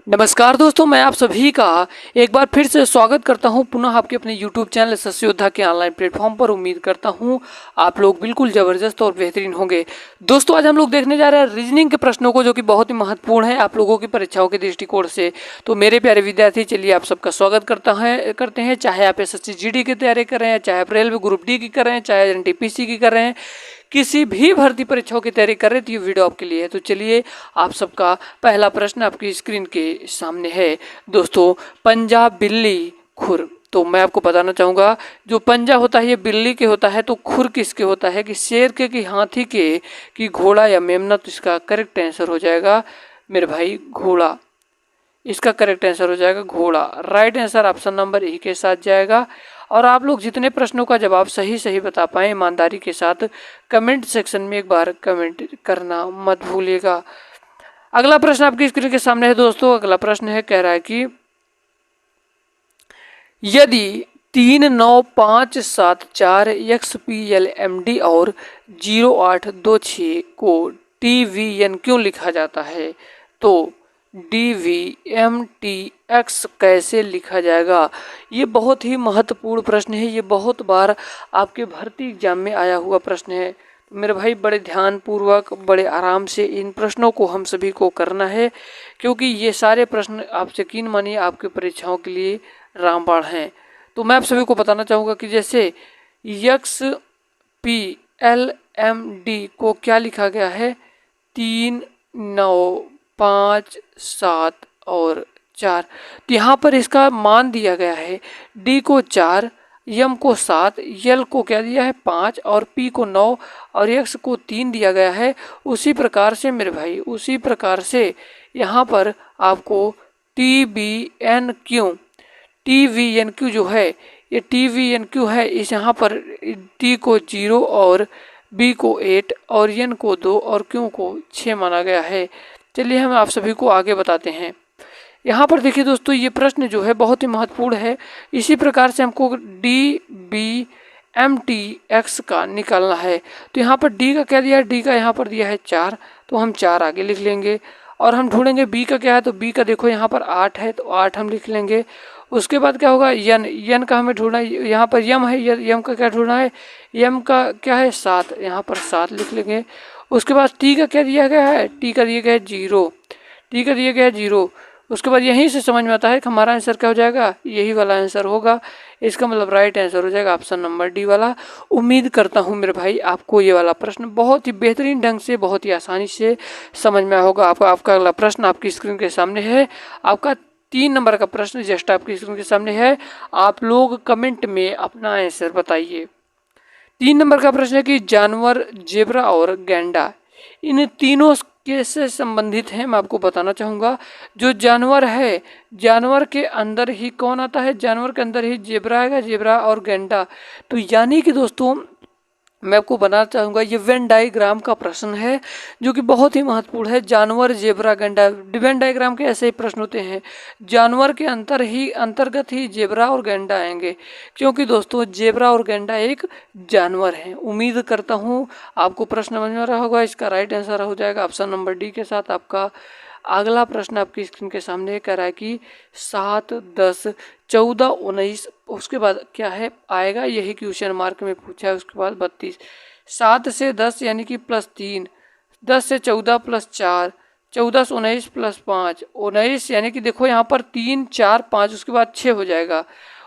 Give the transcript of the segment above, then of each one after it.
नमस्कार दोस्तों, मैं आप सभी का एक बार फिर से स्वागत करता हूं पुनः आपके अपने YouTube चैनल यशस्वी योद्धा के ऑनलाइन प्लेटफॉर्म पर। उम्मीद करता हूं आप लोग बिल्कुल ज़बरदस्त और बेहतरीन होंगे। दोस्तों, आज हम लोग देखने जा रहे हैं रीजनिंग के प्रश्नों को, जो कि बहुत ही महत्वपूर्ण है आप लोगों की परीक्षाओं के दृष्टिकोण से। तो मेरे प्यारे विद्यार्थी, चलिए आप सबका स्वागत करते हैं। चाहे आप SSC GD की तैयारी कर रहे हैं, चाहे आप रेलवे ग्रुप D की कर रहे हैं, चाहे NTPC की कर रहे हैं, किसी भी भर्ती परीक्षाओं की तैयारी कर रहे हैं, तो ये वीडियो आपके लिए है। तो चलिए, आप सबका पहला प्रश्न आपकी स्क्रीन के सामने है दोस्तों। पंजा, बिल्ली, खुर। तो मैं आपको बताना चाहूँगा, जो पंजा होता है ये बिल्ली के होता है, तो खुर किसके होता है? कि शेर के, कि हाथी के, कि घोड़ा या मेमना? तो इसका करेक्ट आंसर हो जाएगा मेरे भाई घोड़ा। इसका करेक्ट आंसर हो जाएगा घोड़ा। Right answer option number E के साथ जाएगा। और आप लोग जितने प्रश्नों का जवाब सही बता पाए ईमानदारी के साथ कमेंट सेक्शन में एक बार कमेंट करना मत भूलिएगा। अगला प्रश्न आपकी स्क्रीन के सामने है दोस्तों। अगला प्रश्न है, कह रहा है कि यदि 3, 9, 5, 7, 4 XPLMD और 0826 को TVN क्यों लिखा जाता है? तो DVMTX कैसे लिखा जाएगा? ये बहुत ही महत्वपूर्ण प्रश्न है। ये बहुत बार आपके भर्ती एग्जाम में आया हुआ प्रश्न है। मेरे भाई, बड़े ध्यान पूर्वक, बड़े आराम से इन प्रश्नों को हम सभी को करना है, क्योंकि ये सारे प्रश्न आप यकीन मानिए आपके परीक्षाओं के लिए रामबाण हैं। तो मैं आप सभी को बताना चाहूँगा कि जैसे XPLMD को क्या लिखा गया है? 3, 9, 5, 7 और 4। तो यहाँ पर इसका मान दिया गया है। D को 4, M को 7, L को क्या दिया है? 5 और P को 9 और X को 3 दिया गया है। उसी प्रकार से मेरे भाई, उसी प्रकार से यहाँ पर आपको TVNQ जो है, ये TVNQ है। इस यहाँ पर T को 0 और B को 8 और N को 2 और Q को 6 माना गया है। चलिए हम आप सभी को आगे बताते हैं। यहाँ पर देखिए दोस्तों, ये प्रश्न जो है बहुत ही महत्वपूर्ण है। इसी प्रकार से हमको DBMTX का निकालना है। तो यहाँ पर D का क्या दिया है? D का यहाँ पर दिया है 4, तो हम 4 आगे लिख लेंगे। और हम ढूंढेंगे B का क्या है, तो B का देखो यहाँ पर 8 है, तो 8 हम लिख लेंगे। उसके बाद क्या होगा? N का हमें ढूंढना है। यहाँ पर M है, M का क्या ढूंढना है? M का क्या है? 7, यहाँ पर 7 लिख लेंगे। उसके बाद T का क्या दिया गया है? T का दिया गया है 0, T का दिया गया है 0। उसके बाद यहीं से समझ में आता है कि हमारा आंसर क्या हो जाएगा? यही वाला आंसर होगा। इसका मतलब राइट आंसर हो जाएगा ऑप्शन नंबर D वाला। उम्मीद करता हूँ मेरे भाई आपको ये वाला प्रश्न बहुत ही बेहतरीन ढंग से, बहुत ही आसानी से समझ में होगा। आपका अगला प्रश्न आपकी स्क्रीन के सामने है। आपका 3 नंबर का प्रश्न जस्ट आपकी स्क्रीन के सामने है। आप लोग कमेंट में अपना आंसर बताइए। 3 नंबर का प्रश्न है कि जानवर, जेब्रा और गैंडा, इन तीनों कैसे संबंधित हैं? मैं आपको बताना चाहूँगा। जो जानवर है, जानवर के अंदर ही कौन आता है? जानवर के अंदर ही जेब्रा आएगा, जेब्रा और गैंडा। तो यानी कि दोस्तों, मैं आपको बनाना चाहूँगा, ये वेन डायग्राम का प्रश्न है, जो कि बहुत ही महत्वपूर्ण है। जानवर, जेब्रा, गैंडा, वेन डायग्राम के ऐसे ही प्रश्न होते हैं। जानवर के अंतर्गत ही जेब्रा और गैंडा आएंगे, क्योंकि दोस्तों जेब्रा और गैंडा एक जानवर है। उम्मीद करता हूँ आपको प्रश्न समझ में आ रहा होगा। इसका राइट आंसर हो जाएगा ऑप्शन नंबर D के साथ। आपका अगला प्रश्न आपकी स्क्रीन के सामने कह रहा है कि 7, 10, 14, 19, उसके बाद क्या है आएगा? यही क्वेश्चन मार्क में पूछा है। उसके बाद 32, 7 से 10 यानी कि +3, 10 से 14 +4, 14 से 19 +5, 19 यानी कि देखो यहाँ पर 3, 4, 5, उसके बाद 6 हो जाएगा।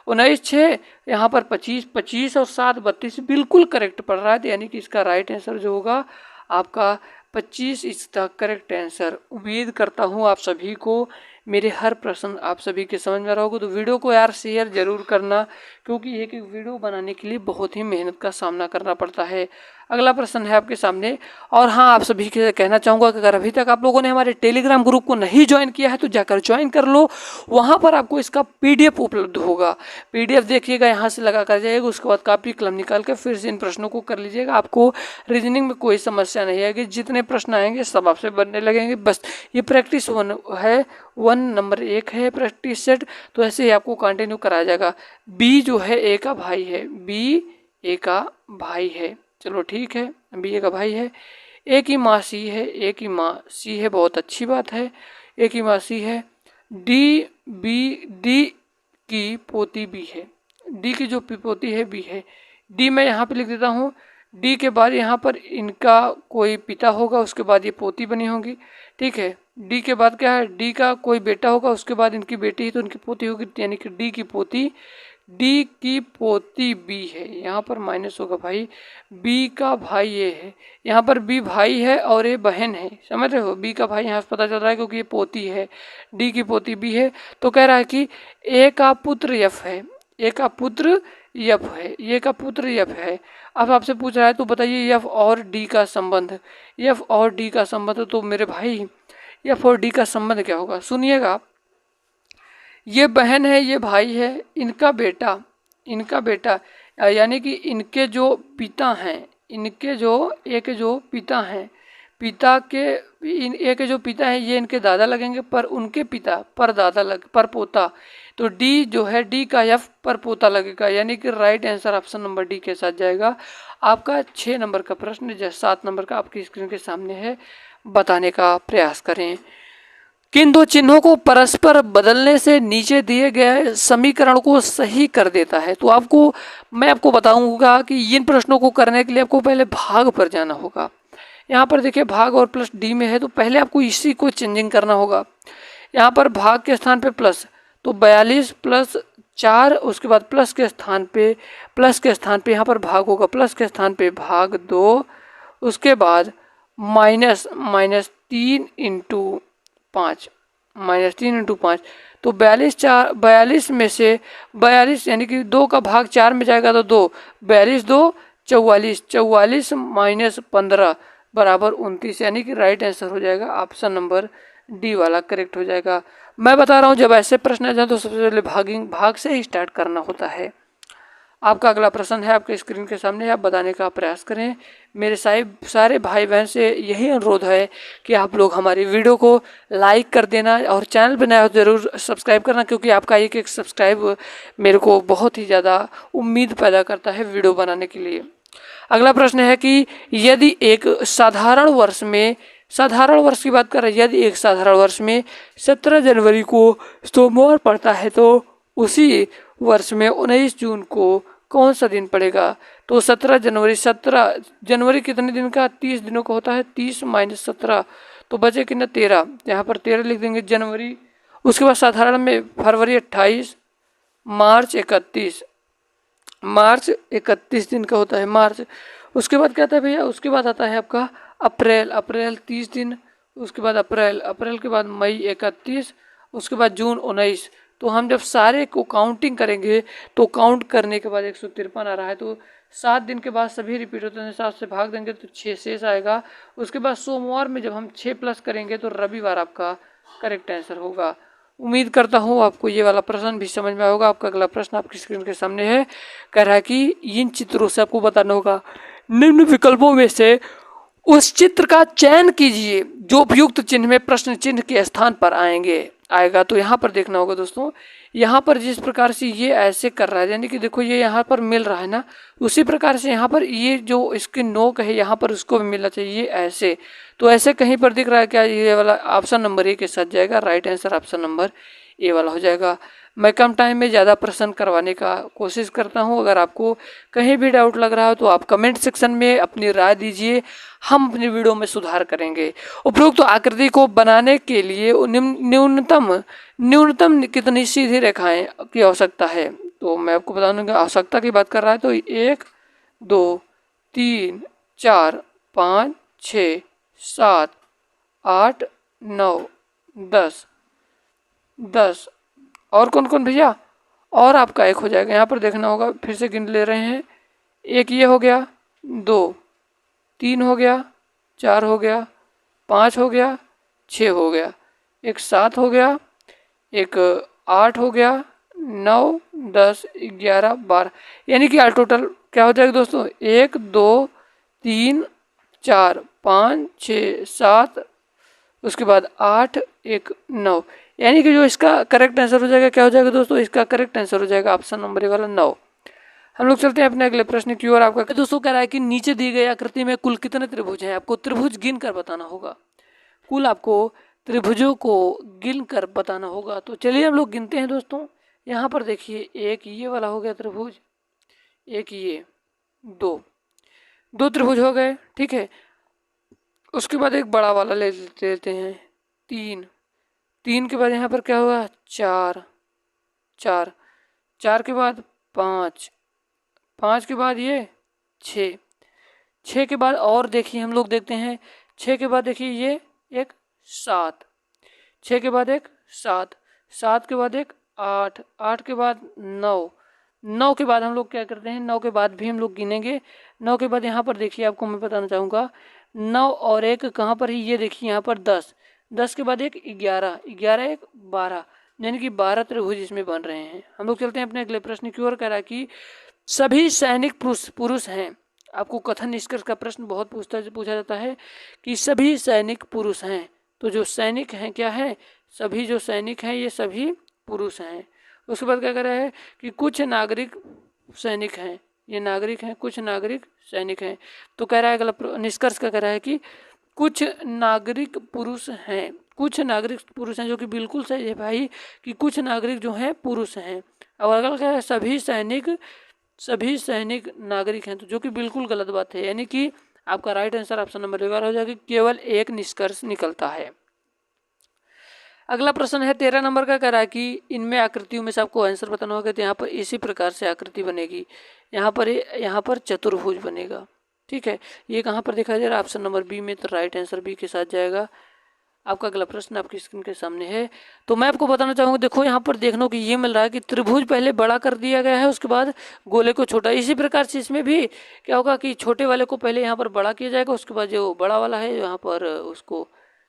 19, 6, यहाँ पर 25, 25 और 7, 32 बिल्कुल करेक्ट पड़ रहा है। यानी कि इसका राइट आंसर जो होगा आपका 25 इज द करेक्ट आंसर। उम्मीद करता हूँ आप सभी को मेरे हर प्रश्न आप सभी के समझ में रहा होगा। तो वीडियो को यार शेयर जरूर करना, क्योंकि एक वीडियो बनाने के लिए बहुत ही मेहनत का सामना करना पड़ता है। अगला प्रश्न है आपके सामने। और हाँ, आप सभी के कहना चाहूँगा कि अगर अभी तक आप लोगों ने हमारे टेलीग्राम ग्रुप को नहीं ज्वाइन किया है तो जाकर ज्वाइन कर लो। वहाँ पर आपको इसका PDF उपलब्ध होगा। PDF देखिएगा, यहाँ से लगा कर जाइएगा। उसके बाद कॉपी कलम निकाल कर फिर से इन प्रश्नों को कर लीजिएगा। आपको रीजनिंग में कोई समस्या नहीं आएगी। जितने प्रश्न आएंगे सब आपसे बनने लगेंगे। बस ये प्रैक्टिस 1 है, 1 नंबर 1 है प्रैक्टिस सेट। तो ऐसे ही आपको कंटिन्यू कराया जाएगा। B जो है A का भाई है, B A का भाई है। चलो ठीक है, B A का भाई है। A की माँ C है, A की माँ C है, बहुत अच्छी बात है। A की माँ C है। डी की पोती बी है, डी की जो पोती है बी है। डी मैं यहाँ पे लिख देता हूँ, डी के बाद यहाँ पर इनका कोई पिता होगा, उसके बाद ये पोती बनी होगी, ठीक है। डी के बाद क्या है, डी का कोई बेटा होगा, उसके बाद इनकी बेटी है तो इनकी पोती होगी, यानी कि डी की पोती बी है। यहाँ पर माइनस होगा भाई, बी का भाई ये है, यहाँ पर बी भाई है और ये बहन है, समझ रहे हो। बी का भाई यहाँ से पता चल रहा है क्योंकि ये पोती है, डी की पोती बी है। तो कह रहा है कि ए का पुत्र यफ है, ए का पुत्र यफ है, ये का पुत्र यफ है। अब आपसे पूछ रहा है तो बताइए यफ और डी का संबंध, यफ और डी का संबंध, तो मेरे भाई यफ और डी का संबंध क्या होगा, सुनिएगा। ये बहन है, ये भाई है, इनका बेटा यानी कि इनके जो पिता हैं, इनके जो एक जो पिता हैं, पिता के एक जो पिता है ये इनके दादा लगेंगे, पर उनके पिता पर दादा पर पोता, तो डी जो है डी का एफ पर पोता लगेगा, यानी कि right answer option number D के साथ जाएगा। आपका 6 नंबर का प्रश्न, 7 नंबर का आपकी स्क्रीन के सामने है, बताने का प्रयास करें। किन दो चिन्हों को परस्पर बदलने से नीचे दिए गए समीकरण को सही कर देता है। तो मैं आपको बताऊंगा कि इन प्रश्नों को करने के लिए आपको पहले भाग पर जाना होगा। यहाँ पर देखिए भाग और प्लस डी में है, तो पहले आपको इसी को चेंजिंग करना होगा। यहाँ पर भाग के स्थान पे प्लस, तो 42 प्लस 4, उसके बाद प्लस के स्थान पे यहाँ पर भाग होगा, प्लस के स्थान पे भाग 2, उसके बाद माइनस 3 इंटू 5, तो 42 में से 42 यानी कि 2 का भाग 4 में जाएगा तो 2, 42 2 44 माइनस 15 बराबर 29, यानी कि राइट आंसर हो जाएगा ऑप्शन नंबर डी वाला करेक्ट हो जाएगा। मैं बता रहा हूँ जब ऐसे प्रश्न आ जाए तो सबसे पहले भाग से ही स्टार्ट करना होता है। आपका अगला प्रश्न है आपके स्क्रीन के सामने, आप बताने का प्रयास करें। मेरे सारे भाई बहन से यही अनुरोध है कि आप लोग हमारी वीडियो को लाइक कर देना और चैनल पर नया हो जरूर सब्सक्राइब करना, क्योंकि आपका एक सब्सक्राइब मेरे को बहुत ही ज़्यादा उम्मीद पैदा करता है वीडियो बनाने के लिए। अगला प्रश्न है कि यदि एक साधारण वर्ष की बात कर रहे हैं, यदि एक साधारण वर्ष में 17 जनवरी को सोमवार पड़ता है तो उसी वर्ष में 19 जून को कौन सा दिन पड़ेगा। तो 17 जनवरी कितने दिन का, 30 दिनों का होता है, 30 माइनस 17 तो बचे कितना 13, यहाँ पर 13 लिख देंगे जनवरी। उसके बाद साधारण में फरवरी 28, मार्च 31 दिन का होता है मार्च। उसके बाद क्या आता है भैया, उसके बाद आता है आपका अप्रैल 30 दिन, उसके बाद अप्रैल के बाद मई 31, उसके बाद जून 19। तो हम जब सारे को काउंटिंग करेंगे तो काउंट करने के बाद 153 आ रहा है, तो 7 दिन के बाद सभी रिपीट होते हैं, 7 से भाग देंगे तो 6 शेष आएगा। उसके बाद सोमवार में जब हम 6 प्लस करेंगे तो रविवार आपका करेक्ट आंसर होगा। उम्मीद करता हूँ आपको ये वाला प्रश्न भी समझ में आएगा। आपका अगला प्रश्न आपकी स्क्रीन के सामने है, कह रहा है कि इन चित्रों से आपको बताना होगा निम्न विकल्पों में से उस चित्र का चयन कीजिए जो उपयुक्त चिन्ह में प्रश्न चिन्ह के स्थान पर आएगा। तो यहाँ पर देखना होगा दोस्तों, यहाँ पर जिस प्रकार से ये ऐसे कर रहा है, यानी कि देखो ये यहाँ पर मिल रहा है ना, उसी प्रकार से यहाँ पर ये जो इसकी नोक है यहाँ पर उसको भी मिलना चाहिए ऐसे। तो ऐसे कहीं पर दिख रहा है क्या, ये वाला ऑप्शन नंबर ए के साथ जाएगा, right answer option number A वाला हो जाएगा। मैं कम टाइम में ज़्यादा प्रश्न करवाने का कोशिश करता हूं। अगर आपको कहीं भी डाउट लग रहा हो तो आप कमेंट सेक्शन में अपनी राय दीजिए, हम अपनी वीडियो में सुधार करेंगे। उपरोक्त आकृति को बनाने के लिए न्यूनतम कितनी सीधी रेखाएं की आवश्यकता है। तो मैं आपको बता दूंगा, आवश्यकता की बात कर रहा है तो 1 2 3 4 5 6 7 8 9 10 और कौन कौन भैया, और आपका 1 हो जाएगा। यहाँ पर देखना होगा, फिर से गिन ले रहे हैं, 1 ये हो गया, 2 3 हो गया, 4 हो गया, 5 हो गया, 6 हो गया, 1 7 हो गया, 1 8 हो गया, 9 10 11 12, यानी कि ऑल टोटल क्या हो जाएगा दोस्तों, 1 2 3 4 5 6 7, उसके बाद 8 1 9, यानी कि जो इसका करेक्ट आंसर हो जाएगा क्या हो जाएगा दोस्तों, इसका करेक्ट आंसर हो जाएगा ऑप्शन नंबर ए वाला 9। हम लोग चलते हैं अपने अगले प्रश्न की ओर। आपका दोस्तों कह रहा है कि नीचे दी गई आकृति में कुल कितने त्रिभुज हैं, आपको त्रिभुज गिन कर बताना होगा। कुल आपको त्रिभुजों को गिनकर बताना होगा। तो चलिए हम लोग गिनते हैं दोस्तों। यहाँ पर देखिए, एक ये वाला हो गया त्रिभुज, एक ये, दो त्रिभुज हो गए, ठीक है। उसके बाद एक बड़ा वाला ले लेते हैं, तीन के बाद यहाँ पर क्या हुआ, चार के बाद पाँच के बाद ये छः के बाद, और देखिए हम लोग देखते हैं, छः के बाद देखिए ये एक 7, छः के बाद एक 7 के बाद एक 8 के बाद 9 के बाद हम लोग क्या करते हैं, 9 के बाद भी हम लोग गिनेंगे। 9 के बाद यहाँ पर देखिए, आपको मैं बताना चाहूँगा, 9 और एक कहाँ पर ही, ये देखिए यहाँ पर 10 के बाद एक 11 एक 12, यानी कि 12 त्रिभुज इसमें बन रहे हैं। हम लोग चलते हैं अपने अगले प्रश्न की ओर। कह रहा है कि सभी सैनिक पुरुष हैं। आपको कथन निष्कर्ष का प्रश्न बहुत पूछा जाता है कि सभी सैनिक पुरुष हैं। तो जो सैनिक हैं क्या है, सभी जो सैनिक हैं ये सभी पुरुष हैं। उसके बाद क्या कह रहा है कि कुछ नागरिक सैनिक हैं, ये नागरिक हैं, कुछ नागरिक सैनिक हैं। तो कह रहा है अगला निष्कर्ष क्या कह रहा है कि कुछ नागरिक पुरुष हैं, कुछ नागरिक पुरुष हैं, जो कि बिल्कुल सही है भाई, कि कुछ नागरिक जो हैं पुरुष हैं। और अगला क्या है, सभी सैनिक नागरिक हैं, तो जो कि बिल्कुल गलत बात है, यानी कि आपका राइट आंसर ऑप्शन नंबर 11 हो जाएगा, केवल एक निष्कर्ष निकलता है। अगला प्रश्न है 13 नंबर का, कह रहा है कि इनमें आकृतियों में से आपको आंसर बताना होगा। तो यहाँ पर इसी प्रकार से आकृति बनेगी, यहाँ पर चतुर्भुज बनेगा, ठीक है। ये कहाँ पर दिखाई दे रहा है, ऑप्शन नंबर बी में, तो राइट आंसर बी के साथ जाएगा। आपका अगला प्रश्न आपकी स्क्रीन के सामने है। तो मैं आपको बताना चाहूँगा, देखो यहाँ पर देखने को ये मिल रहा है कि त्रिभुज पहले बड़ा कर दिया गया है, उसके बाद गोले को छोटा। इसी प्रकार से इसमें भी क्या होगा कि छोटे वाले को पहले यहाँ पर बड़ा किया जाएगा, उसके बाद जो बड़ा वाला है यहाँ पर उसको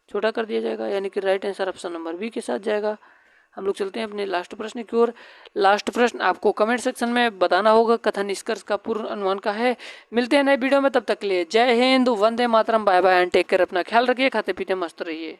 छोटा कर दिया जाएगा, यानी कि right answer option number B के साथ जाएगा। हम लोग चलते हैं अपने लास्ट प्रश्न की ओर। लास्ट प्रश्न आपको कमेंट सेक्शन में बताना होगा, कथन निष्कर्ष का पूर्ण अनुमान का है। मिलते हैं नए वीडियो में, तब तक के लिए जय हिंद, वंदे मातरम, bye bye and take care. अपना ख्याल रखिए, खाते पीते मस्त रहिए।